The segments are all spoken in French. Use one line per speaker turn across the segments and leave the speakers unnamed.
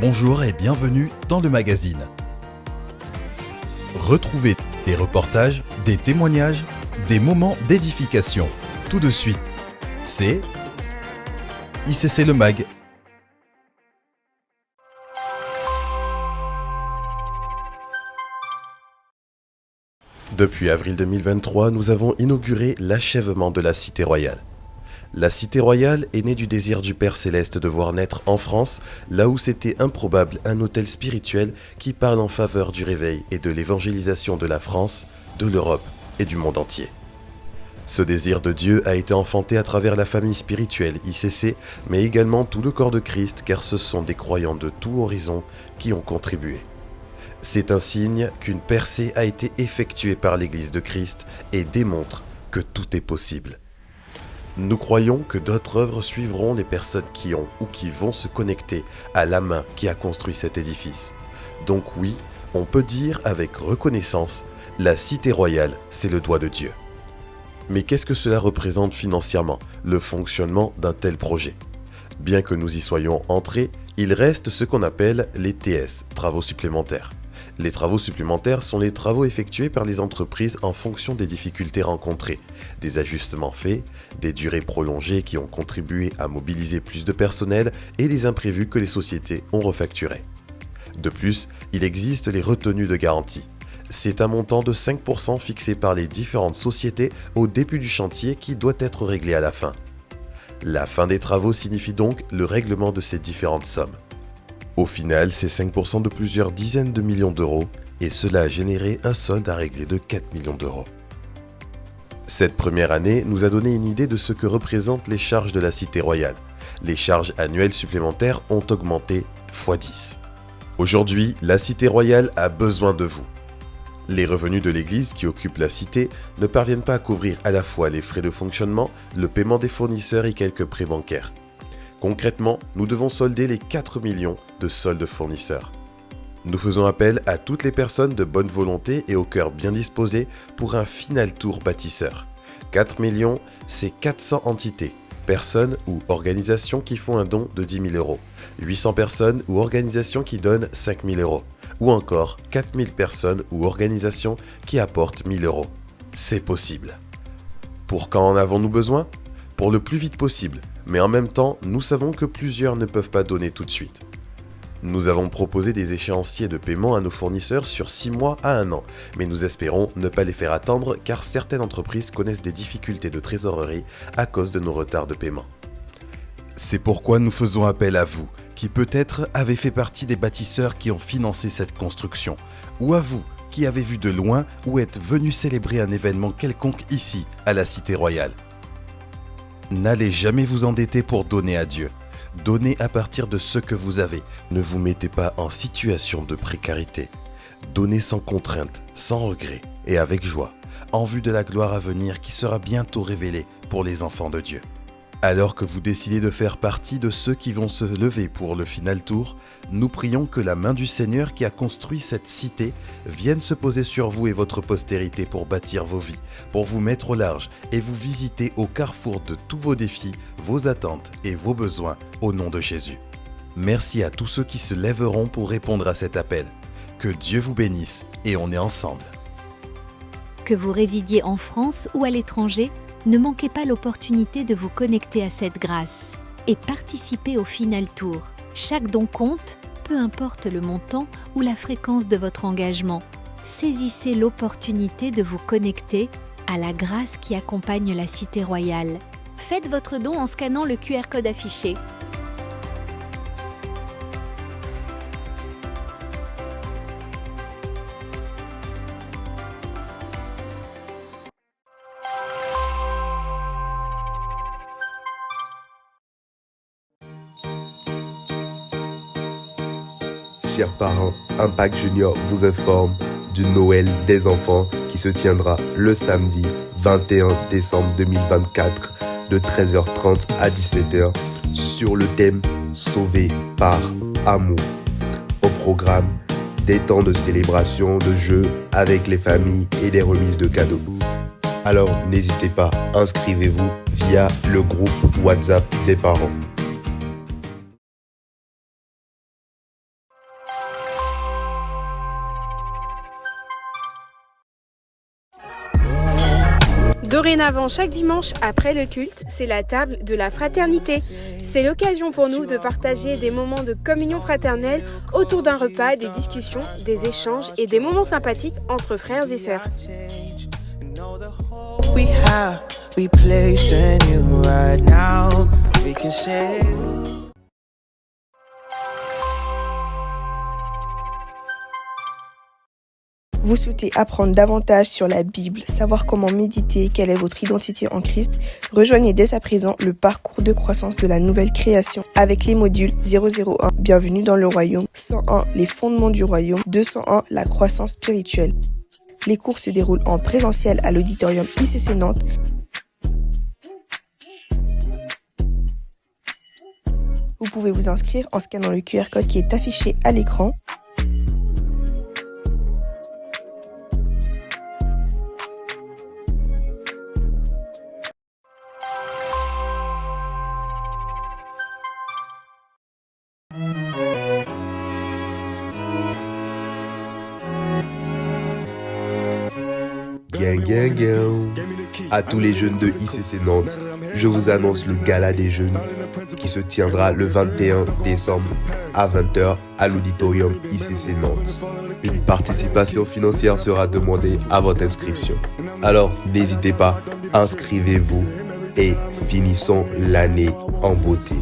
Bonjour et bienvenue dans le magazine. Retrouvez des reportages, des témoignages, des moments d'édification. Tout de suite, c'est ICC Le Mag.
Depuis avril 2023, nous avons inauguré l'achèvement de la Cité Royale. La Cité Royale est née du désir du Père Céleste de voir naître en France, là où c'était improbable, un hôtel spirituel qui parle en faveur du réveil et de l'évangélisation de la France, de l'Europe et du monde entier. Ce désir de Dieu a été enfanté à travers la famille spirituelle ICC, mais également tout le corps de Christ, car ce sont des croyants de tout horizon qui ont contribué. C'est un signe qu'une percée a été effectuée par l'Église de Christ et démontre que tout est possible. Nous croyons que d'autres œuvres suivront les personnes qui ont ou qui vont se connecter à la main qui a construit cet édifice. Donc oui, on peut dire avec reconnaissance, la Cité Royale, c'est le doigt de Dieu. Mais qu'est-ce que cela représente financièrement, le fonctionnement d'un tel projet ? Bien que nous y soyons entrés, il reste ce qu'on appelle les TS, travaux supplémentaires. Les travaux supplémentaires sont les travaux effectués par les entreprises en fonction des difficultés rencontrées, des ajustements faits, des durées prolongées qui ont contribué à mobiliser plus de personnel et des imprévus que les sociétés ont refacturés. De plus, il existe les retenues de garantie. C'est un montant de 5% fixé par les différentes sociétés au début du chantier qui doit être réglé à la fin. La fin des travaux signifie donc le règlement de ces différentes sommes. Au final, c'est 5% de plusieurs dizaines de millions d'euros et cela a généré un solde à régler de 4 millions d'euros. Cette première année nous a donné une idée de ce que représentent les charges de la Cité Royale. Les charges annuelles supplémentaires ont augmenté x10. Aujourd'hui, la Cité Royale a besoin de vous. Les revenus de l'Église qui occupe la cité ne parviennent pas à couvrir à la fois les frais de fonctionnement, le paiement des fournisseurs et quelques prêts bancaires. Concrètement, nous devons solder les 4 millions de soldes fournisseurs. Nous faisons appel à toutes les personnes de bonne volonté et au cœur bien disposé pour un final tour bâtisseur. 4 millions, c'est 400 entités, personnes ou organisations qui font un don de 10 000 euros, 800 personnes ou organisations qui donnent 5 000 euros, ou encore 4 000 personnes ou organisations qui apportent 1 000 euros. C'est possible. Pour quand en avons-nous besoin ? Pour le plus vite possible, mais en même temps, nous savons que plusieurs ne peuvent pas donner tout de suite. Nous avons proposé des échéanciers de paiement à nos fournisseurs sur 6 mois à 1 an, mais nous espérons ne pas les faire attendre car certaines entreprises connaissent des difficultés de trésorerie à cause de nos retards de paiement.
C'est pourquoi nous faisons appel à vous, qui peut-être avez fait partie des bâtisseurs qui ont financé cette construction, ou à vous qui avez vu de loin ou êtes venus célébrer un événement quelconque ici, à la Cité Royale. N'allez jamais vous endetter pour donner à Dieu. Donnez à partir de ce que vous avez.
Ne vous mettez pas en situation de précarité. Donnez sans contrainte, sans regret et avec joie,
en vue de la gloire à venir qui sera bientôt révélée pour les enfants de Dieu. Alors que vous décidez de faire partie de ceux qui vont se lever pour le final tour, nous prions que la main du Seigneur qui a construit cette cité vienne se poser sur vous et votre postérité pour bâtir vos vies, pour vous mettre au large et vous visiter au carrefour de tous vos défis, vos attentes et vos besoins au nom de Jésus. Merci à tous ceux qui se lèveront pour répondre à cet appel. Que Dieu vous bénisse et on est ensemble.
Que vous résidiez en France ou à l'étranger, ne manquez pas l'opportunité de vous connecter à cette grâce et participer au final tour. Chaque don compte, peu importe le montant ou la fréquence de votre engagement. Saisissez l'opportunité de vous connecter à la grâce qui accompagne la Cité Royale. Faites votre don en scannant le QR code affiché.
Chers parents, Impact Junior vous informe du Noël des enfants qui se tiendra le samedi 21 décembre 2024 de 13h30 à 17h sur le thème « Sauvé par amour ». Au programme, des temps de célébration, de jeux avec les familles et des remises de cadeaux. Alors n'hésitez pas, inscrivez-vous via le groupe WhatsApp des parents.
Dorénavant, chaque dimanche après le culte, c'est la table de la fraternité. C'est l'occasion pour nous de partager des moments de communion fraternelle autour d'un repas, des discussions, des échanges et des moments sympathiques entre frères et sœurs.
Vous souhaitez apprendre davantage sur la Bible, savoir comment méditer, quelle est votre identité en Christ? Rejoignez dès à présent le parcours de croissance de la nouvelle création avec les modules 001, Bienvenue dans le royaume, 101, les fondements du royaume, 201, la croissance spirituelle. Les cours se déroulent en présentiel à l'auditorium ICC Nantes. Vous pouvez vous inscrire en scannant le QR code qui est affiché à l'écran.
Gang. À tous les jeunes de ICC Nantes, je vous annonce le gala des jeunes qui se tiendra le 21 décembre à 20h à l'auditorium ICC Nantes. Une participation financière sera demandée à votre inscription. Alors n'hésitez pas, inscrivez-vous et finissons l'année en beauté.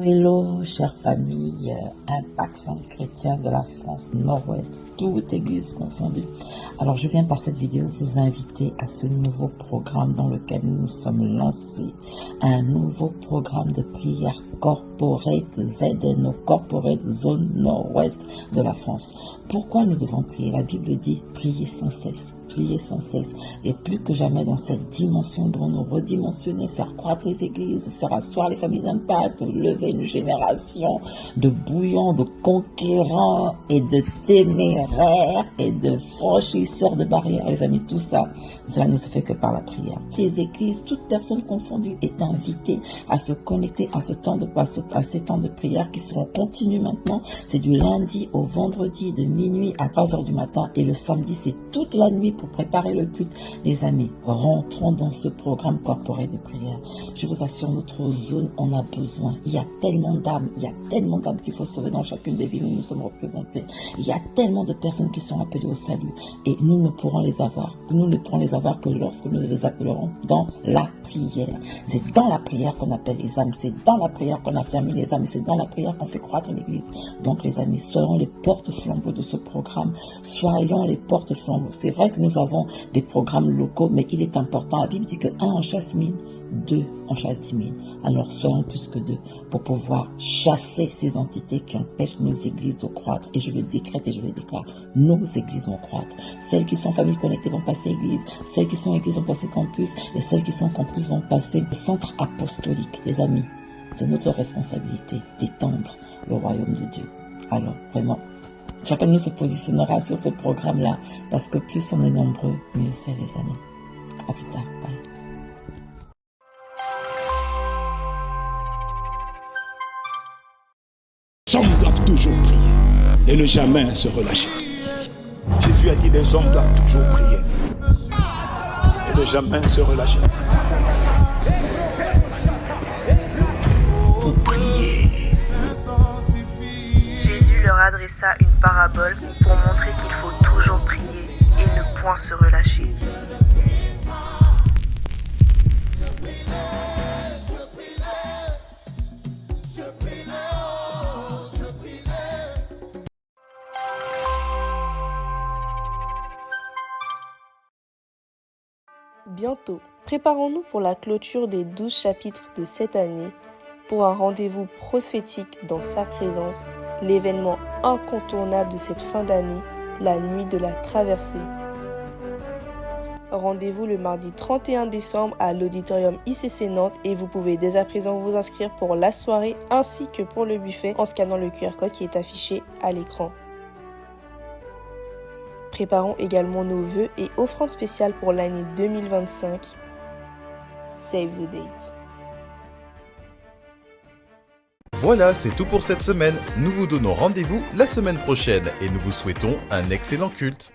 Hello, chère famille, Impact Centre Chrétien de la France Nord-Ouest, toute église confondue. Alors, je viens par cette vidéo vous inviter à ce nouveau programme dans lequel nous sommes lancés. Un nouveau programme de prière corporate ZNO, corporate zone Nord-Ouest de la France. Pourquoi nous devons prier? La Bible dit prier sans cesse. Prier sans cesse, et plus que jamais dans cette dimension, nous devons nous redimensionner, faire croître les églises, faire asseoir les familles d'impact, lever une génération de bouillons, de conquérants et de téméraires et de franchisseurs de barrières, les amis. Tout ça, cela ne se fait que par la prière. Les églises, toute personne confondue, est invitée à se connecter à ces temps de prière qui seront continus maintenant. C'est du lundi au vendredi de minuit à 3h du matin, et le samedi c'est toute la nuit pour préparer le culte. Les amis, rentrons dans ce programme corporel de prière. Je vous assure, notre zone en a besoin. Il y a tellement d'âmes, qu'il faut sauver dans chacune des villes où nous sommes représentés. Il y a tellement de personnes qui sont appelées au salut, et nous ne pourrons les avoir. Nous ne pourrons les avoir que lorsque nous les appellerons dans la prière. C'est dans la prière qu'on appelle les âmes, c'est dans la prière qu'on affermit les âmes, c'est dans la prière qu'on fait croître l'église. Donc les amis, soyons les porte-flambeaux de ce programme. Soyons les porte-flambeaux. C'est vrai que nous avons des programmes locaux, mais il est important. La Bible dit que 1 en chasse 1000, 2 en chasse 10 000. Alors soyons plus que 2 pour pouvoir chasser ces entités qui empêchent nos églises de croître. Et je le décrète et je le déclare. Nos églises vont croître. Celles qui sont familles connectées vont passer église. Celles qui sont églises vont passer campus. Et celles qui sont campus vont passer centre apostolique. Les amis, c'est notre responsabilité d'étendre le royaume de Dieu. Alors vraiment, chacun de nous se positionnera sur ce programme-là, parce que plus on est nombreux, mieux c'est, les amis. À plus tard. Bye.
Les hommes doivent toujours prier et ne jamais se relâcher. Jésus a dit les hommes doivent toujours prier et ne jamais se relâcher.
Faut prier.
Jésus leur adressa une parabole pour montrer qu'il faut toujours prier et ne point se relâcher.
Bientôt, préparons-nous pour la clôture des 12 chapitres de cette année, pour un rendez-vous prophétique dans sa présence, l'événement incontournable de cette fin d'année, la nuit de la traversée. rendez-vous le mardi 31 décembre à l'auditorium ICC Nantes et vous pouvez dès à présent vous inscrire pour la soirée ainsi que pour le buffet en scannant le QR code qui est affiché à l'écran. Préparons également nos vœux et offrandes spéciales pour l'année 2025. Save the date.
Voilà, c'est tout pour cette semaine. Nous vous donnons rendez-vous la semaine prochaine et nous vous souhaitons un excellent culte.